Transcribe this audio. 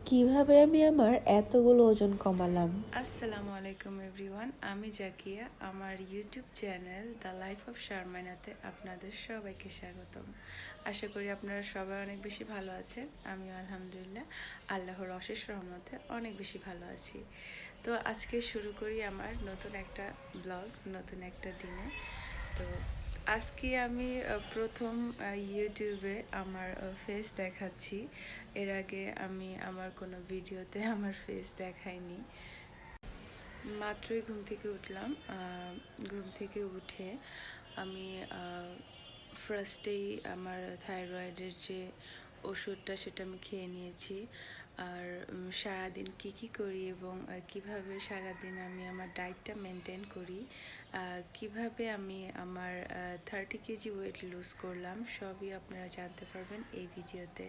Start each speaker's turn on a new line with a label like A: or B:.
A: কিভাবে আমি আমার এতগুলো ওজন কমালাম?
B: আসসালামু আলাইকুম এভরিওয়ান, আমি জাকিয়া। আমার YouTube channel the life of শারমাইনাতে আপনাদের সবাইকে স্বাগতম। আশা করি আপনারা সবাই অনেক বেশি ভালো আছেন। আমিও আলহামদুলিল্লাহ আল্লাহর অশেষ রহমতে অনেক বেশি ভালো আছি। তো আজকে শুরু করি আমার নতুন একটা ব্লগ, নতুন একটা দিনে। তো আজকে আমি প্রথম ইউটিউবে আমার ফেস দেখাচ্ছি। এর আগে আমি আমার কোনো ভিডিওতে আমার ফেস দেখাইনি। মাত্রই ঘুম থেকে উঠলাম। ঘুম থেকে উঠে আমি ফার্স্টেই আমার থাইরয়েডের যে ওষুধটা সেটা আমি খেয়ে নিয়েছি। আর সারাদিন কী করি এবং কিভাবে সারাদিন আমি আমার ডায়েটটা মেনটেন করি, কিভাবে আমি আমার 30 কেজি ওয়েট লুজ করলাম, সবই আপনারা জানতে পারবেন এই ভিডিওতে।